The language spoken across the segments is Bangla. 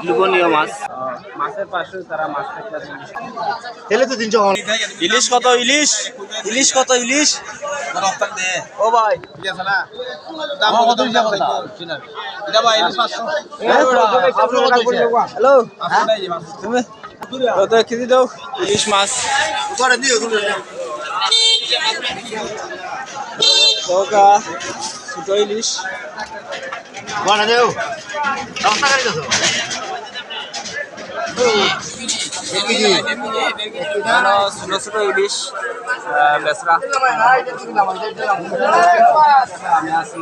লুবনীয় মাছ মাছের পাশে তারা মাছ খাইতে তেলে তো 300 ইলিশ কত ইলিশ ইলিশ কত ইলিশ ও ভাই ঠিক আছে না দাম কত হিসাব করতে এটা ভাই ইলিশ 500 হ্যালো তুমি কত কেজি দাও ইলিশ মাছ করে দিও তুমি তোকা ছোট ইলিশ বানা দেও রাস্তা গাড়ি দাও ছোট ছোট ইলিশ বেসরা আমি আছি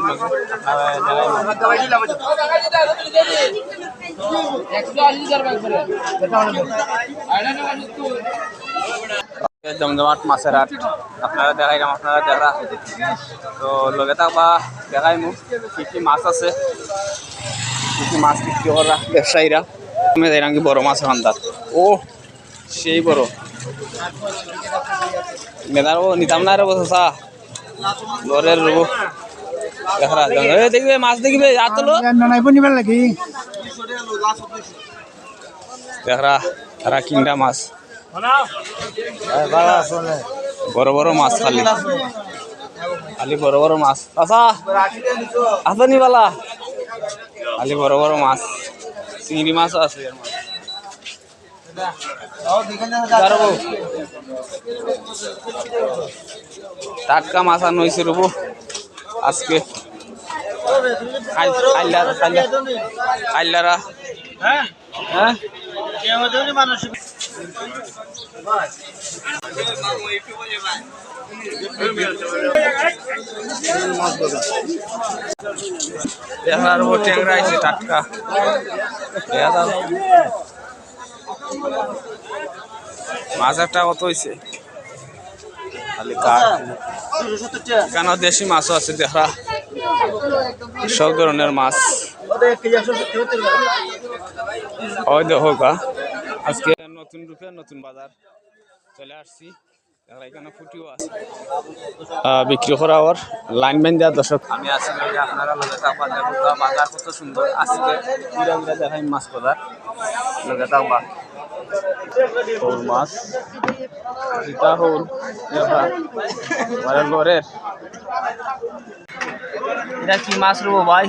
জমজমাট মাছের হাট আপনারা দেখাইলাম আপনারা দেখা তো লগে থাকবা দেখাই মুখ কি কি মাছ আছে কি কি মাছ বিক্রি করা ব্যবসায়ীরা কি বড় মাছ ভান্ডার ও সেই বড় মেদার ও নিতাম না রে বসা লরের রব দেখা দেখবে মাছ দেখবে আর তো দেখা তারা কিনটা মাছ বড় বড় মাছ খালি খালি বড় বড় মাছ আচ্ছা আসনি বালা খালি বড় বড় মাছ চিংড়ি মাছও আছে টাটকা মাছ আনো হয়েছে রবো আজকে আইলারা হ্যাঁ হ্যাঁ ট্যাংরা আছে টাটকা মাছ একটা কত হয়েছে কেন দেশি মাছও আছে দেখা সব ধরনের মাছ ওই দেখো গা আজকে নতুন রূপে নতুন বাজার চলে আসছি এখানে ফুটিও আছে বিক্রি করা ওর লাইনম্যান দেওয়ার দর্শক আমি আছি আপনারা লগে থাকবা দেখো বাজার কত সুন্দর আজকে পুরা পুরা দেখাই মাছ বাজার লগে থাকবা শোল মাছ জিতা হল লরের এটা কি মাছ রবো ভাই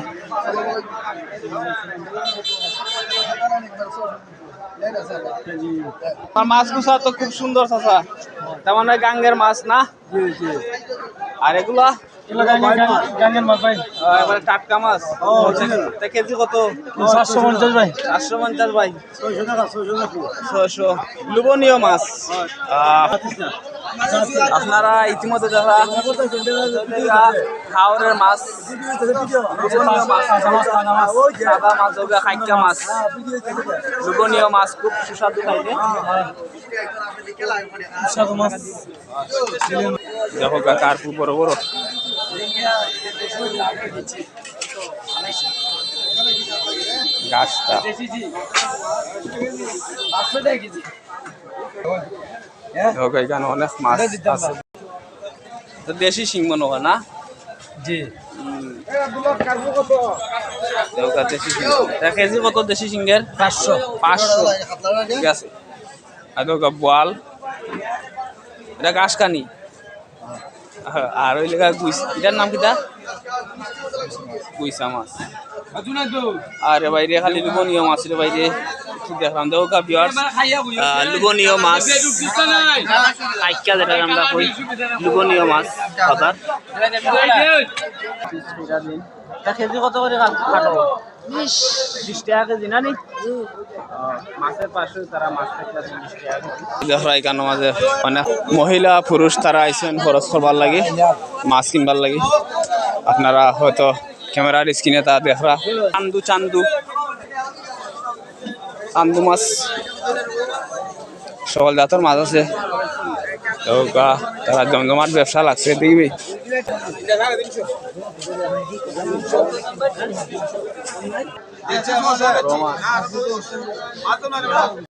মাছ গুছা তো খুব সুন্দর চাচা তার মানে গাঙ্গের মাছ না আর এগুলা গাঙ্গের মাছ ভাই মানে টাটকা মাছ কেজি কত 750 ভাই 750 ভাই 600 লুবনীয় মাছ আপনারা ইতিমধ্যে দেখা হাওরের মাছ সাদা মাছ খাইকা মাছ লুবনীয় মাছ খুব সুস্বাদু খাইতে দেখো কার্পু বড় বড় গাছটা এখানে অনেক মাছ আছে দেশি শিং মনে হয় না জি কেজি কত দেশি সিংহের 500 ঠিক আছে আর বোয়াল এটা ঘাস কানি আর ওই লেখা গুইস এটার নাম কিটা গুইসা মাছ আরে বাইরে খালি লুবনীয় মাছ রে বাইরে কি দেখলাম দেখো ভিউয়ার্স লুবনীয় মাছ আইকা যেটা আমরা কই লুবনীয় মাছ বাজার কেজি কত করে কাটো 20 টাকা কেজি না নি মাছের পাশে তারা মাছ খাইতে 20 টাকা দেখো এখানে মাঝে মানে মহিলা পুরুষ তারা আইছেন খরচ করবার লাগে মাছ কিনবার লাগে আপনারা হয়তো ক্যামেরার স্ক্রিনে তা দেখরা চান্দু চান্দু চান্দু মাছ সকল জাতের মাছ আছে তারা জমজমাট ব্যবসা লাগছে দেখবি